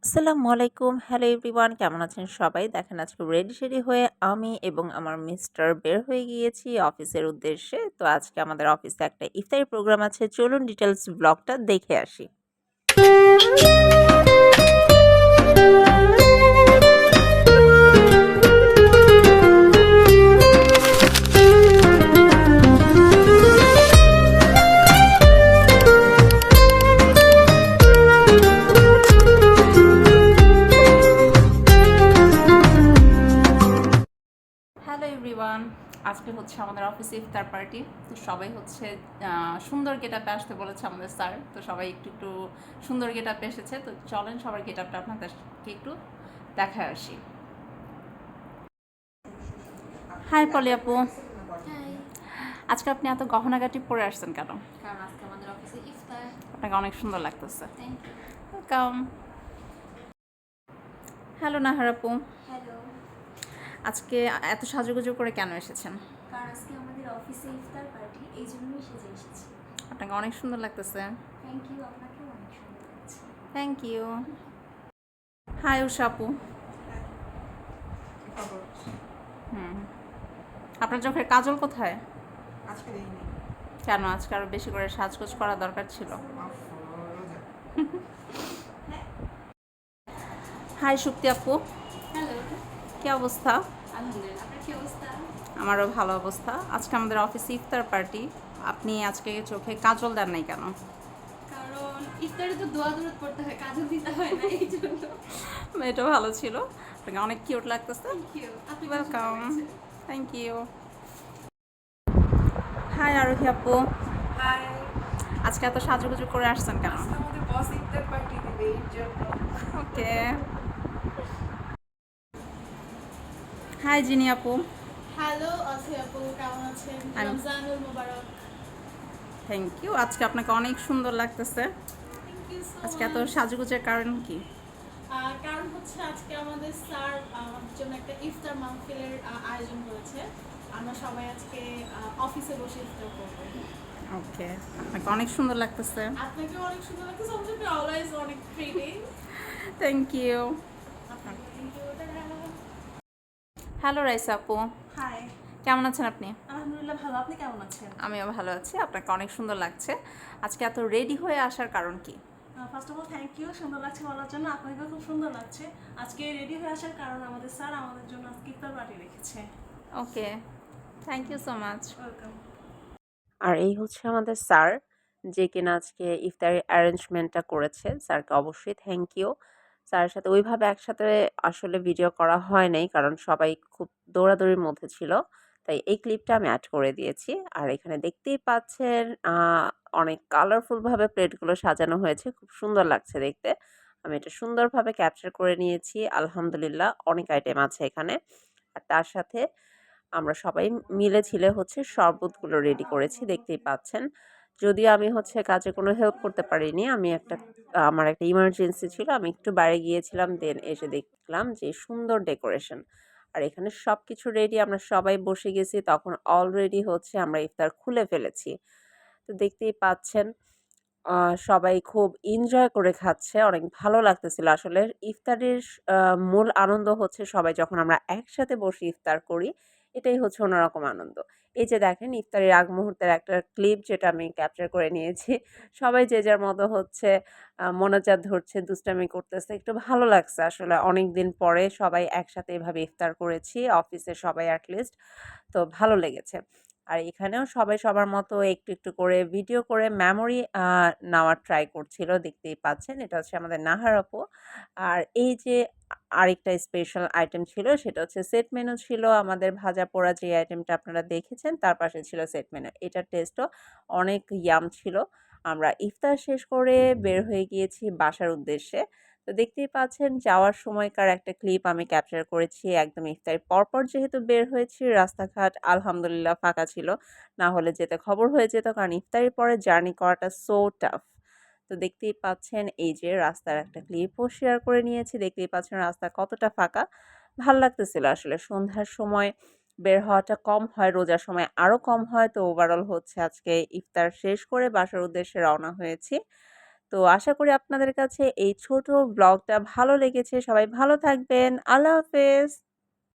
আসসালামু আলাইকুম। Hello everyone, কেমন আছেন সবাই? দেখেন আজকে রেডি-সেডি হয়ে আমি এবং আমার মিস্টার বের হয়ে গিয়েছি অফিসের উদ্দেশ্যে। তো আজকে আমাদের অফিসে একটা ইফতারি প্রোগ্রাম আছে। চলুন ডিটেইলস ব্লগটা দেখে আসি। হ্যালো এভরিওয়ান, আজকে হচ্ছে আমাদের অফিসে ইফতার পার্টি। তো সবাই হচ্ছে সুন্দর গেটআপে আসতে বলেছে আমাদের স্যার। তো সবাই একটু একটু সুন্দর গেটআপে এসেছে। তো চলেন সবার গেটআপটা আপনাদেরকে একটু দেখায় আসি। হাই পলি আপু, হাই। আজকে আপনি এত গহনাগাটি পরে আসছেন কেন? কারণ আজকে আমাদের অফিসে ইফতার। আপনাকে অনেক সুন্দর লাগতেছে। Thank you. Welcome. Hello Nahar আপু, হ্যালো। আজকে এত সাজুগুজু করে কেন এসেছেন? কারণ আজকে আমাদের অফিসে ইফতার পার্টি, এই জন্যই সেজে এসেছি। আপনাকে অনেক সুন্দর লাগতেছে। থ্যাংক ইউ, আপনাকেও অনেক সুন্দর লাগছে। Thank you. হাই উষা আপু। হুম, আপনার চোখের কাজল কোথায়? আজকে দেইনি। কেন আজকে আরো বেশি করে সাজগোজ করা দরকার ছিল। হাই শুক্তি আপু, হ্যালো। কি অবস্থা? আলহামদুলিল্লাহ, আপনার কি অবস্থা? আমারও ভালো অবস্থা। আজকে আমাদের অফিসে ইফতার পার্টি। আপনি আজকে চোখে কাজল দেন নাই কেন? কারণ ইফতারে তো দোয়া দরুদ পড়তে হয়, কাজও দিতে হয় না, এই জন্য। এটা ভালো ছিল। আপনাকে অনেক কিউট লাগতেছে। থ্যাংক ইউ, আপনি welcome. Thank you. Hi Arohi আপু, হাই। আজকে এত সাজুগুজু করে আসছেন কেন? আজকে আমাদের বস ইফতার পার্টি দিবে এর জন্য। ওকে। হাই জিনি আপু। হ্যালো আছে আপু, কেমন আছেন? রমজানুল মোবারক। Thank you. আজকে আপনাকে অনেক সুন্দর লাগতেছে। থ্যাংক ইউ সো আজকে এত মাচ। সাজুগুজের কারণ কি? কারণ হচ্ছে আজকে আমাদের স্যার আমাদের জন্য একটা ইফতার মাহফিলের আয়োজন করেছে। আমরা সবাই আজকে অফিসে বসে ইফতার করবো। ওকে, আপনাকে অনেক সুন্দর লাগতেছে। আপনাকেও অনেক সুন্দর লাগছে, আমাদের অলওয়েজ অনেক ফ্রিলি। Thank you. আপনাকে থ্যাংক ইউ। হ্যালো রাইসা আপু, হাই। কেমন আছেন আপনি? আলহামদুলিল্লাহ ভালো, আপনি কেমন আছেন? আমিও ভালো আছি। আপনাকে অনেক সুন্দর লাগছে। আজকে এত রেডি হয়ে আসার কারণ কি? First of all thank you, সুন্দর লাগছে বলার জন্য। আপনাকেও খুব সুন্দর লাগছে। আজকে রেডি হয়ে আসার কারণ আমাদের স্যার আমাদের জন্য আজকে ইফতার পার্টি রেখেছে। Okay, thank you so much. Welcome. আর এই হচ্ছে আমাদের স্যার, যে কিনা আজকে ইফতারি অ্যারেঞ্জমেন্টটা করেছে। স্যারকে অবশ্যই থ্যাংক ইউ। স্যারের সাথে ওইভাবে একসাথে আসলে ভিডিও করা হয় নাই, কারণ সবাই খুব দৌড়াদৌড়ির মধ্যে ছিল। তাই এই ক্লিপটা আমি অ্যাড করে দিয়েছি। আর এখানে দেখতেই পাচ্ছেন অনেক কালারফুলভাবে প্লেটগুলো সাজানো হয়েছে। খুব সুন্দর লাগছে দেখতে। আমি এটা সুন্দরভাবে ক্যাপচার করে নিয়েছি। আলহামদুলিল্লাহ, অনেক আইটেম আছে এখানে। আর তার সাথে আমরা সবাই মিলে ছিলে হচ্ছে শরবতগুলো রেডি করেছি, দেখতেই পাচ্ছেন। যদিও আমি হচ্ছে কাজে কোনো হেল্প করতে পারিনি। আমার একটা ইমার্জেন্সি ছিল। আমি একটু বাইরে গিয়েছিলাম, দেন এসে দেখলাম যে সুন্দর ডেকোরেশন। আর এখানে সবকিছু রেডি, আমরা সবাই বসে গেছি। তখন অলরেডি হচ্ছে আমরা ইফতার খুলে ফেলেছি। তো দেখতেই পাচ্ছেন সবাই খুব এনজয় করে খাচ্ছে। অনেক ভালো লাগতেছিল আসলে। ইফতারের মূল আনন্দ হচ্ছে সবাই যখন আমরা একসাথে বসে ইফতার করি, এটাই হচ্ছে অন্যরকম আনন্দ। এই যে দেখেন ইফতারের আগ মুহূর্তের একটা ক্লিপ, যেটা আমি ক্যাপচার করে নিয়েছি। সবাই যে যার মতো হচ্ছে মোনাজাত ধরছে, দুষ্টামি করতেছে। একটু ভালো লাগছে আসলে। অনেকদিন পরে সবাই একসাথে এভাবে ইফতার করেছি, অফিসের সবাই এট লিস্ট। তো ভালো লেগেছে। আর এখানেও সবাই সবার মতো একটু, একটু করে ভিডিও করে মেমোরি নেওয়ার ট্রাই করছিল। দেখতেই পাচ্ছেন এটা হচ্ছে আমাদের নাহার আপু। আর এই যে আরেকটা স্পেশাল আইটেম ছিল, সেটা হচ্ছে সেট মেনু ছিল। আমাদের ভাজা পোড়া যে আইটেমটা আপনারা দেখেছেন, তার পাশে ছিল সেট মেনু। এটার টেস্টও অনেক ইয়াম ছিল। আমরা ইফতার শেষ করে বের হয়ে গিয়েছি বাসার উদ্দেশ্যে। তো দেখতেই পাচ্ছেন যাওয়ার সময়কার একটা ক্লিপ আমি ক্যাপচার করেছি। একদম ইফতারের পরপর যেহেতু বের হয়েছি, রাস্তাঘাট আলহামদুলিল্লাহ ফাঁকা ছিল। না হলে যেতে খবর হয়ে যেত, কারণ ইফতারের পরে জার্নি করাটা সো টাফ। তো দেখতেই পাচ্ছেন এই যে রাস্তার একটা ক্লিপও শেয়ার করে নিয়েছি। দেখতেই পাচ্ছেন রাস্তা কতটা ফাঁকা। ভাল লাগতেছিল আসলে। সন্ধ্যার সময় বের হওয়াটা কম হয়, রোজার সময় আরও কম হয়। তো ওভারঅল হচ্ছে আজকে ইফতার শেষ করে বাসার উদ্দেশ্যে রওনা হয়েছি। তো আশা করি আপনাদের কাছে এই ছোট ব্লগটা ভালো লেগেছে। সবাই ভালো থাকবেন। আল্লাহ হাফেজ।